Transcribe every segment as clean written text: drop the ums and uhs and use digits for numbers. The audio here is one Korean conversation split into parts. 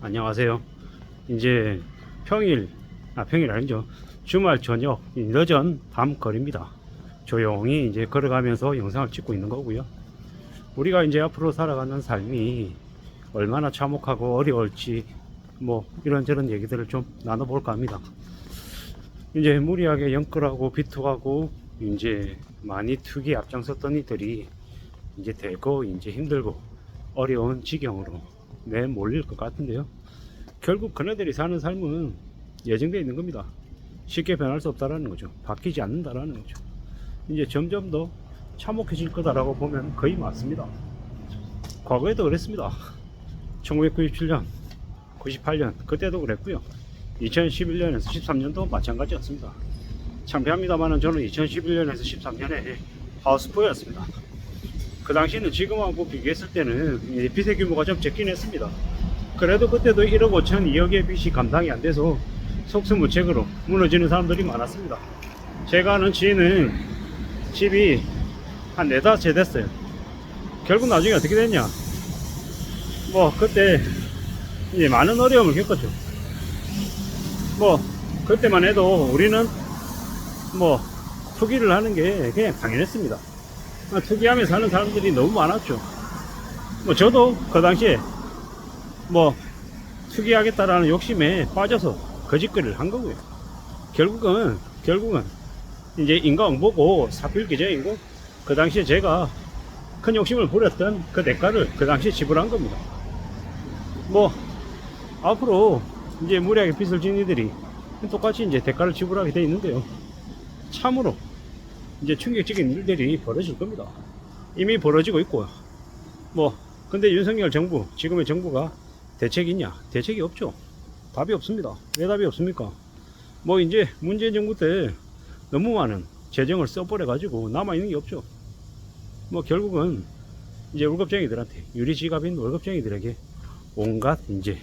안녕하세요. 이제 평일 아니죠. 주말 저녁 늦은 밤 거리입니다. 조용히 이제 걸어가면서 영상을 찍고 있는 거고요. 우리가 이제 앞으로 살아가는 삶이 얼마나 참혹하고 어려울지 뭐 이런저런 얘기들을 좀 나눠볼까 합니다. 이제 무리하게 연끌하고 비투하고 이제 많이 투기에 앞장섰던 이들이 이제 대거 이제 힘들고 어려운 지경으로 내몰릴 것 같은데요. 결국 그네들이 사는 삶은 예정되어 있는 겁니다. 쉽게 변할 수 없다라는 거죠. 바뀌지 않는다라는 거죠. 이제 점점 더 참혹해질 거다라고 보면 거의 맞습니다. 과거에도 그랬습니다. 1997년, 98년 그때도 그랬고요. 2011년에서 13년도 마찬가지였습니다. 창피합니다만 저는 2011년에서 13년에 하우스포였습니다. 그 당시에는 지금하고 비교했을 때는 빚의 규모가 좀 적긴 했습니다. 그래도 그때도 1억 5천 2억의 빚이 감당이 안 돼서 속수무책으로 무너지는 사람들이 많았습니다. 제가 아는 지인은 집이 한 4-5채 됐어요. 결국 나중에 어떻게 됐냐, 뭐 그때 이제 많은 어려움을 겪었죠. 뭐 그때만 해도 우리는 뭐 투기를 하는 게 그냥 당연했습니다. 투기하며 사는 사람들이 너무 많았죠. 뭐 저도 그 당시에 뭐 투기하겠다라는 욕심에 빠져서 거짓거리를 한 거고요. 결국은 이제 인과응보고 사필규제이고, 그 당시에 제가 큰 욕심을 부렸던 그 대가를 그 당시에 지불한 겁니다. 뭐 앞으로 이제 무리하게 빚을 진 이들이 똑같이 이제 대가를 지불하게 돼 있는데요. 참으로 이제 충격적인 일들이 벌어질 겁니다. 이미 벌어지고 있고요. 뭐 근데 윤석열 정부, 지금의 정부가 대책이 있냐? 대책이 없죠. 답이 없습니다. 왜 답이 없습니까? 뭐 이제 문재인 정부 때 너무 많은 재정을 써버려 가지고 남아있는 게 없죠. 뭐 결국은 이제 월급쟁이들한테, 유리지갑인 월급쟁이들에게 온갖 이제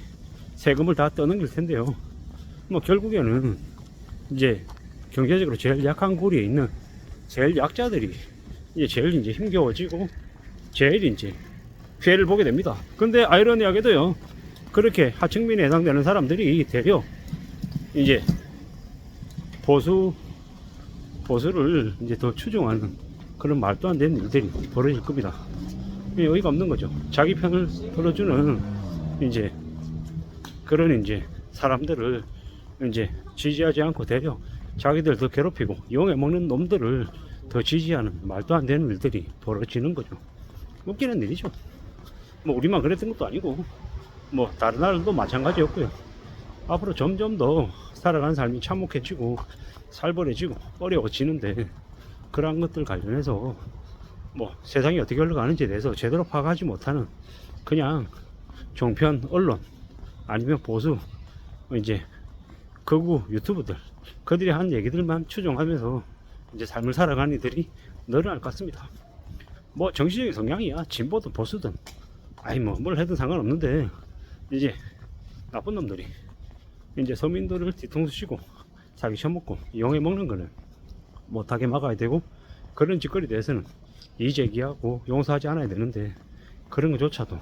세금을 다 떠넘길 텐데요. 뭐 결국에는 이제 경제적으로 제일 약한 고리에 있는 제일 약자들이 이제 제일 이제 힘겨워지고 제일 이제 피해를 보게 됩니다. 근데 아이러니하게도요, 그렇게 하층민에 해당되는 사람들이 되려 이제 보수를 이제 더 추종하는 그런 말도 안 되는 일들이 벌어질 겁니다. 어이가 없는 거죠. 자기 편을 들어주는 이제 그런 이제 사람들을 이제 지지하지 않고 되려 자기들 더 괴롭히고 이용해 먹는 놈들을 더 지지하는 말도 안 되는 일들이 벌어지는 거죠. 웃기는 일이죠. 뭐 우리만 그랬던 것도 아니고 뭐 다른 나라도 마찬가지였고요. 앞으로 점점 더 살아가는 삶이 참혹해지고 살벌해지고 어려워지는데, 그러한 것들 관련해서 뭐 세상이 어떻게 흘러가는지에 대해서 제대로 파악하지 못하는 그냥 종편 언론 아니면 보수 이제 극우 유튜브들, 그들이 한 얘기들만 추종하면서 이제 삶을 살아가는 이들이 늘어날 것 같습니다. 뭐 정치적인 성향이야 진보든 보수든 아니 뭐 뭘 해도 상관없는데, 이제 나쁜 놈들이 이제 서민들을 뒤통수 치고 사기 쳐먹고 이용해 먹는 거는 못하게 막아야 되고, 그런 짓거리에 대해서는 이의제기하고 용서하지 않아야 되는데, 그런 것조차도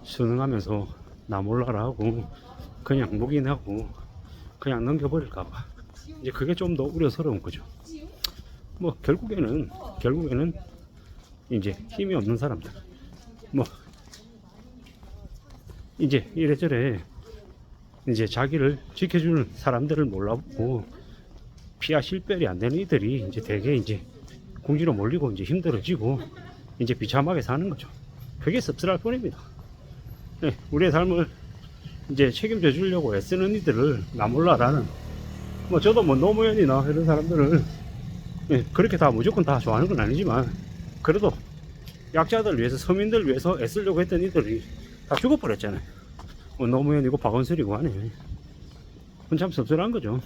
순응하면서 나 몰라라 하고 그냥 묵인하고 그냥 넘겨버릴까봐 이제 그게 좀 더 우려스러운 거죠. 뭐 결국에는 이제 힘이 없는 사람들, 뭐 이제 이래저래 이제 자기를 지켜주는 사람들을 몰라보고 피하 실별이 안 되는 이들이 이제 대개 이제 궁지로 몰리고 이제 힘들어지고 이제 비참하게 사는 거죠. 그게 씁쓸할 뿐입니다. 네, 우리의 삶을 이제 책임져 주려고 애쓰는 이들을 나 몰라라는, 뭐 저도 뭐 노무현이나 이런 사람들을 그렇게 다 무조건 다 좋아하는 건 아니지만, 그래도 약자들 위해서, 서민들 위해서 애쓰려고 했던 이들이 다 죽어버렸잖아요. 뭐 노무현이고 박원순이고 하네. 그건 참 씁쓸한 거죠.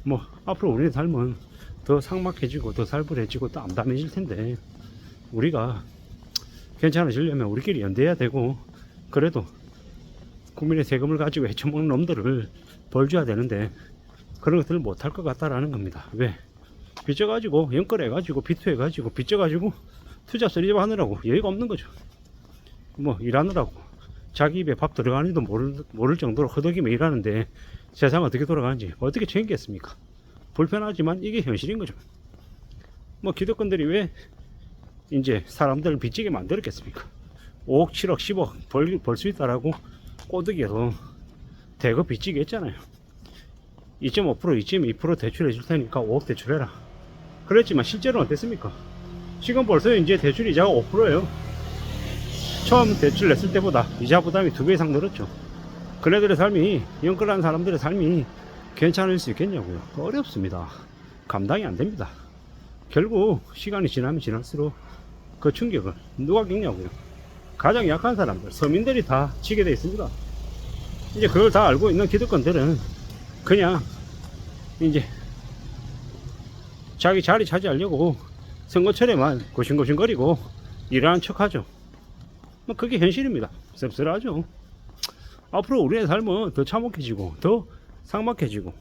뭐 앞으로 우리의 삶은 더 삭막해지고 더 살벌해지고 또 암담해질 텐데, 우리가 괜찮아지려면 우리끼리 연대해야 되고, 그래도 국민의 세금을 가지고 헤쳐먹는 놈들을 벌줘야 되는데 그런 것들을 못할 것 같다라는 겁니다. 왜? 빚져가지고 연끌해가지고 비투해가지고 빚져가지고 투자 수리하느라고 여유가 없는 거죠. 뭐 일하느라고 자기 입에 밥 들어가는지도 모를 정도로 허덕이며 일하는데 세상 어떻게 돌아가는지 어떻게 챙기겠습니까? 불편하지만 이게 현실인 거죠. 뭐 기득권들이 왜 이제 사람들을 빚지게 만들었겠습니까? 5억, 7억, 10억 벌 수 있다라고 꼬드기에서 대거 빚지게 했잖아요. 2.5%, 2.2% 대출해 줄 테니까 5억 대출해라. 그랬지만 실제로는 어땠습니까? 지금 벌써 이제 대출 이자가 5%예요. 처음 대출 냈을 때보다 이자 부담이 2배 이상 늘었죠. 그네들의 삶이, 영끌한 사람들의 삶이 괜찮을 수 있겠냐고요? 어렵습니다. 감당이 안 됩니다. 결국 시간이 지나면 지날수록 그 충격을 누가 겪냐고요? 가장 약한 사람들, 서민들이 다 지게 되어 있습니다. 이제 그걸 다 알고 있는 기득권들은 그냥 이제 자기 자리 차지하려고 선거철에만 고싱고싱거리고 일하는 척하죠. 뭐 그게 현실입니다. 씁쓸하죠. 앞으로 우리의 삶은 더 참혹해지고 더 삭막해지고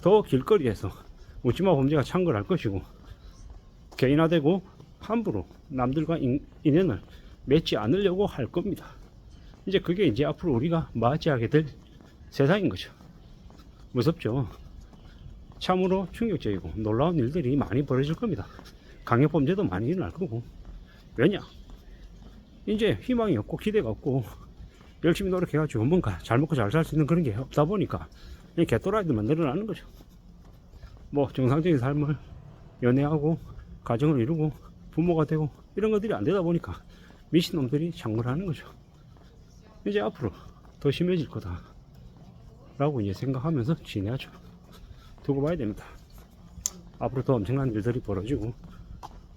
더 길거리에서 묻지마 범죄가 창궐할 것이고 개인화되고 함부로 남들과 인연을 맺지 않으려고 할 겁니다. 이제 그게 이제 앞으로 우리가 맞이하게 될 세상인 거죠. 무섭죠. 참으로 충격적이고 놀라운 일들이 많이 벌어질 겁니다. 강력범죄도 많이 일어날 거고. 왜냐? 이제 희망이 없고 기대가 없고 열심히 노력해가지고 뭔가 잘 먹고 잘 살 수 있는 그런 게 없다 보니까 개또라이들만 늘어나는 거죠. 뭐 정상적인 삶을 연애하고 가정을 이루고 부모가 되고 이런 것들이 안 되다 보니까 미친놈들이 창궐하는 거죠. 이제 앞으로 더 심해질 거다 라고 이제 생각하면서 지내야죠. 두고 봐야 됩니다. 앞으로 더 엄청난 일들이 벌어지고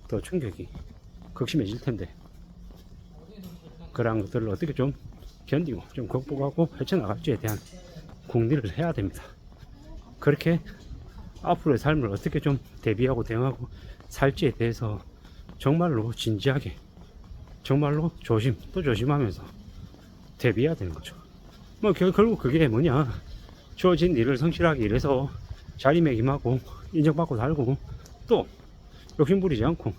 더 충격이 극심해질 텐데 그러한 것들을 어떻게 좀 견디고 좀 극복하고 헤쳐나갈지에 대한 궁리를 해야 됩니다. 그렇게 앞으로의 삶을 어떻게 좀 대비하고 대응하고 살지에 대해서 정말로 진지하게 정말로 또 조심하면서 대비해야 되는 거죠. 뭐 결국 그게 뭐냐, 주어진 일을 성실하게 일해서 자리매김하고 인정받고 살고 또 욕심부리지 않고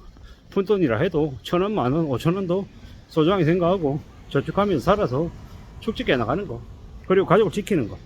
푼돈이라 해도 1,000원, 만원, 5,000원도 소중하게 생각하고 저축하면서 살아서 축적해 나가는 거, 그리고 가족을 지키는 거,